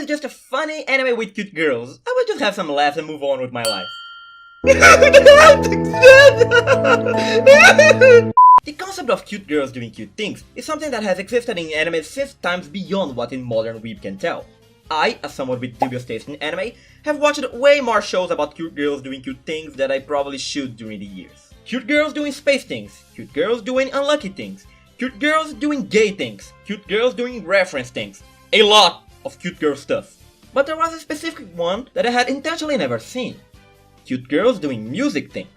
is just a funny anime with cute girls. I will just have some laughs and move on with my life. The concept of cute girls doing cute things is something that has existed in anime since times beyond what in modern weeb can tell. I, as someone with dubious taste in anime, have watched way more shows about cute girls doing cute things than I probably should during the years. Cute girls doing space things, cute girls doing unlucky things, cute girls doing gay things, cute girls doing reference things. A lot of cute girl stuff. But there was a specific one that I had intentionally never seen. Cute girls doing music things.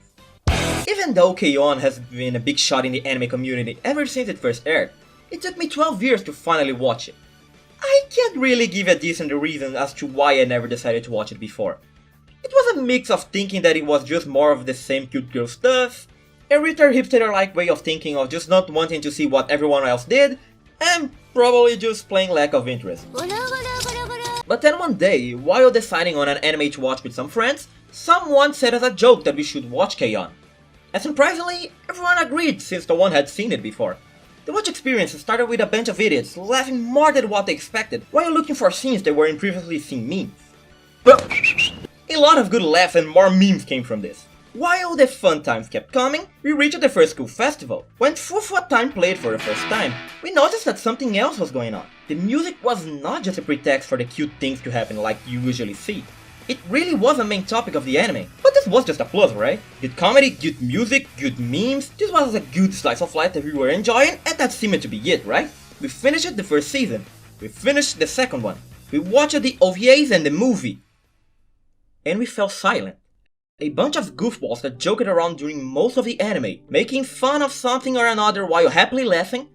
Even though K-On! Has been a big shot in the anime community ever since it first aired, it took me 12 years to finally watch it. I can't really give a decent reason as to why I never decided to watch it before. It was a mix of thinking that it was just more of the same cute girl stuff, a retard hipster-like way of thinking of just not wanting to see what everyone else did, and probably just plain lack of interest. But then one day, while deciding on an anime to watch with some friends, someone said as a joke that we should watch K-On! And surprisingly, everyone agreed since no one had seen it before. The watch experience started with a bunch of idiots laughing more than what they expected while looking for scenes that were in previously seen memes. But a lot of good laughs and more memes came from this. While the fun times kept coming, we reached the first school festival. When Fufu Time played for the first time, we noticed that something else was going on. The music was not just a pretext for the cute things to happen like you usually see. It really was a main topic of the anime, but this was just a plus, right? Good comedy, good music, good memes, this was a good slice of life that we were enjoying, and that seemed to be it, right? We finished the first season, we finished the second one, we watched the OVAs and the movie, and we fell silent. A bunch of goofballs that joked around during most of the anime, making fun of something or another while happily laughing,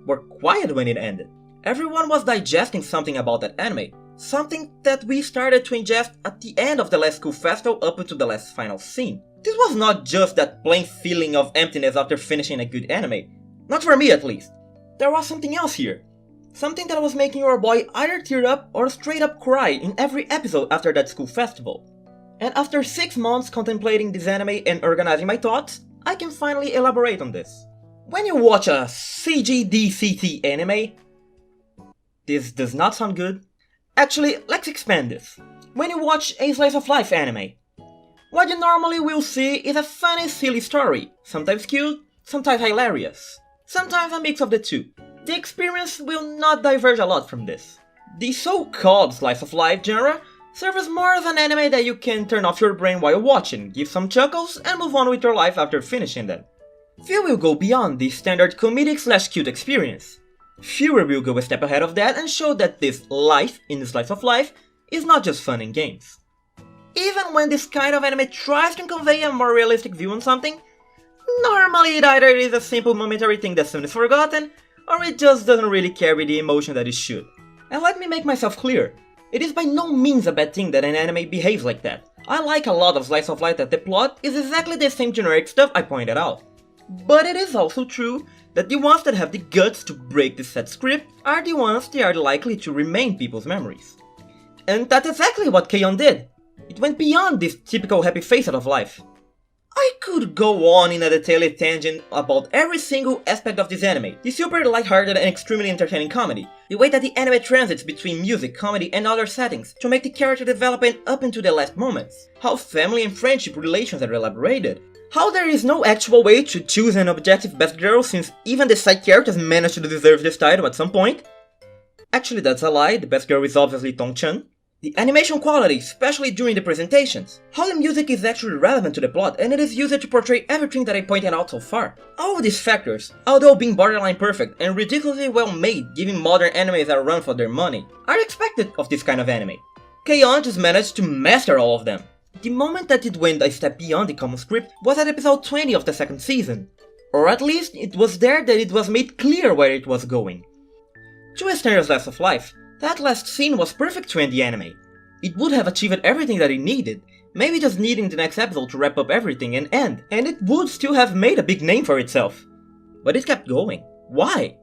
were quiet when it ended. Everyone was digesting something about that anime, something that we started to ingest at the end of the last school festival up to the last final scene. This was not just that plain feeling of emptiness after finishing a good anime. Not for me at least. There was something else here. Something that was making our boy either tear up or straight up cry in every episode after that school festival. And after 6 months contemplating this anime and organizing my thoughts, I can finally elaborate on this. When you watch a CGDCT anime, this does not sound good. Actually, let's expand this. When you watch a slice of life anime, what you normally will see is a funny, silly story, sometimes cute, sometimes hilarious, sometimes a mix of the two. The experience will not diverge a lot from this. The so-called slice of life genre serves more as an anime that you can turn off your brain while watching, give some chuckles, and move on with your life after finishing them. Few will go beyond the standard comedic/cute experience. Fewer will go a step ahead of that and show that this life in the slice of life is not just fun and games. Even when this kind of anime tries to convey a more realistic view on something, normally it either is a simple momentary thing that soon is forgotten, or it just doesn't really carry the emotion that it should. And let me make myself clear, it is by no means a bad thing that an anime behaves like that. I like a lot of slice of life that the plot is exactly the same generic stuff I pointed out. But it is also true that the ones that have the guts to break the set script are the ones that are likely to remain people's memories. And that's exactly what K-On! Did. It went beyond this typical happy facet of life. I could go on in a detailed tangent about every single aspect of this anime, the super lighthearted and extremely entertaining comedy, the way that the anime transits between music, comedy and other settings to make the character development up into the last moments, how family and friendship relations are elaborated, how there is no actual way to choose an objective best girl since even the side characters managed to deserve this title at some point. Actually, that's a lie, the best girl is obviously Tong-chan. The animation quality, especially during the presentations. How the music is actually relevant to the plot and it is used to portray everything that I pointed out so far. All of these factors, although being borderline perfect and ridiculously well made giving modern animes a run for their money, are expected of this kind of anime. K-On! Just managed to master all of them. The moment that it went a step beyond the common script was at episode 20 of the second season. Or at least, it was there that it was made clear where it was going. To a standard slice of life, that last scene was perfect to end the anime. It would have achieved everything that it needed, maybe just needing the next episode to wrap up everything and end, and it would still have made a big name for itself. But it kept going. Why?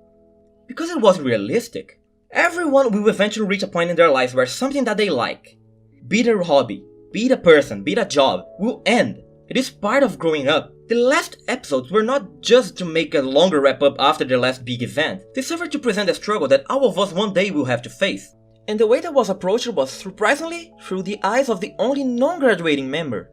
Because it wasn't realistic. Everyone will eventually reach a point in their lives where something that they like, be their hobby, be it a person, be it a job, will end. It is part of growing up. The last episodes were not just to make a longer wrap up after the last big event. They served to present a struggle that all of us one day will have to face. And the way that was approached was surprisingly through the eyes of the only non-graduating member.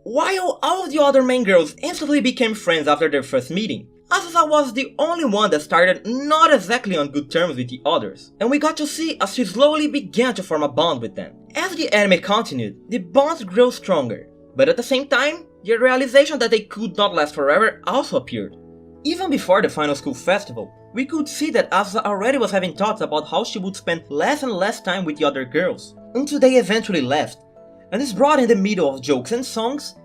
While all of the other main girls instantly became friends after their first meeting, Azusa was the only one that started not exactly on good terms with the others, and we got to see as she slowly began to form a bond with them. As the anime continued, the bonds grew stronger, but at the same time, the realization that they could not last forever also appeared. Even before the final school festival, we could see that Azusa already was having thoughts about how she would spend less and less time with the other girls, until they eventually left, and this brought in the middle of jokes and songs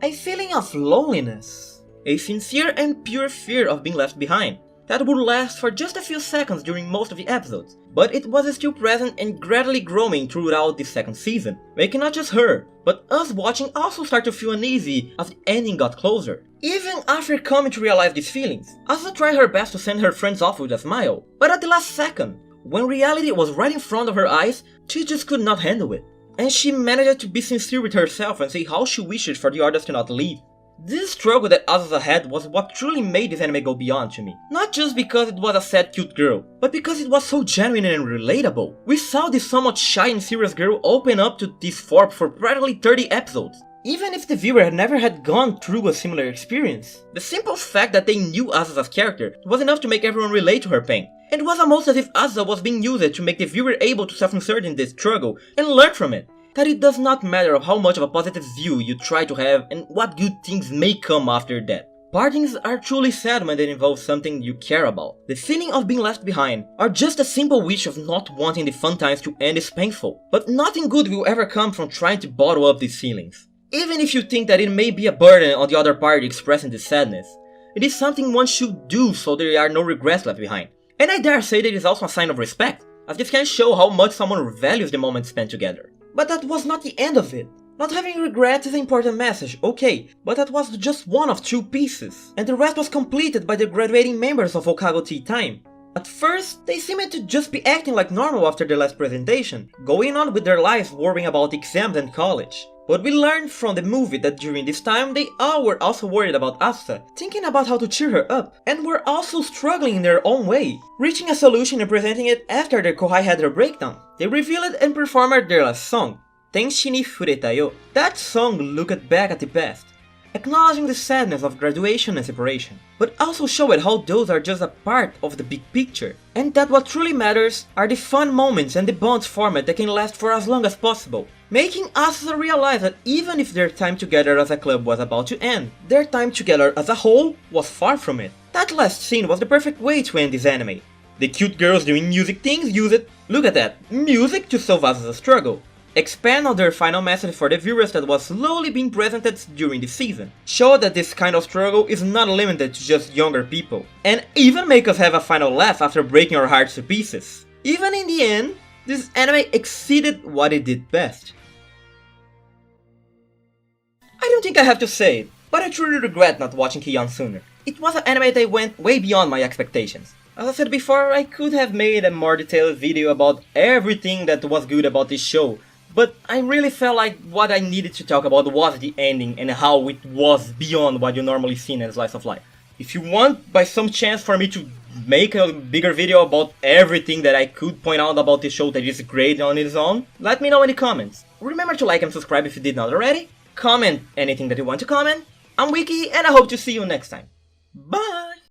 a feeling of loneliness, a sincere and pure fear of being left behind, that would last for just a few seconds during most of the episodes, but it was still present and gradually growing throughout the second season, making not just her, but us watching also start to feel uneasy as the ending got closer. Even after coming to realize these feelings, Azusa tried her best to send her friends off with a smile, but at the last second, when reality was right in front of her eyes, she just could not handle it. And she managed to be sincere with herself and say how she wished for the others to not leave. This struggle that Azusa had was what truly made this anime go beyond to me. Not just because it was a sad cute girl, but because it was so genuine and relatable. We saw this somewhat shy and serious girl open up to this form for practically 30 episodes. Even if the viewer had gone through a similar experience. The simple fact that they knew Azusa's character was enough to make everyone relate to her pain. And it was almost as if Azusa was being used to make the viewer able to self-insert in this struggle and learn from it. That it does not matter how much of a positive view you try to have and what good things may come after that. Partings are truly sad when they involve something you care about. The feeling of being left behind, or just a simple wish of not wanting the fun times to end is painful. But nothing good will ever come from trying to bottle up these feelings. Even if you think that it may be a burden on the other party expressing this sadness, it is something one should do so there are no regrets left behind. And I dare say that it is also a sign of respect, as this can show how much someone values the moment spent together. But that was not the end of it. Not having regrets is an important message, okay, but that was just one of 2 pieces, and the rest was completed by the graduating members of Okago Tea Time. At first, they seemed to just be acting like normal after their last presentation, going on with their lives worrying about exams and college. But we learned from the movie that during this time they all were also worried about Azusa, thinking about how to cheer her up, and were also struggling in their own way, reaching a solution and presenting it after their Kohai had their breakdown. They revealed and performed their last song, Tenshi ni Fureta yo. That song looked back at the past, acknowledging the sadness of graduation and separation, but also showed how those are just a part of the big picture, and that what truly matters are the fun moments and the bonds formed that can last for as long as possible, making Azusa realize that even if their time together as a club was about to end, their time together as a whole was far from it. That last scene was the perfect way to end this anime. The cute girls doing music things use it, look at that, music to solve Azusa's struggle. Expand on their final message for the viewers that was slowly being presented during the season. Show that this kind of struggle is not limited to just younger people. And even make us have a final laugh after breaking our hearts to pieces. Even in the end, this anime exceeded what it did best. I don't think I have to say it, but I truly regret not watching Kion sooner. It was an anime that went way beyond my expectations. As I said before, I could have made a more detailed video about everything that was good about this show, but I really felt like what I needed to talk about was the ending and how it was beyond what you normally see in a slice of life. If you want by some chance for me to make a bigger video about everything that I could point out about this show that is great on its own, let me know in the comments. Remember to like and subscribe if you did not already. Comment anything that you want to comment. I'm Wiki and I hope to see you next time. Bye!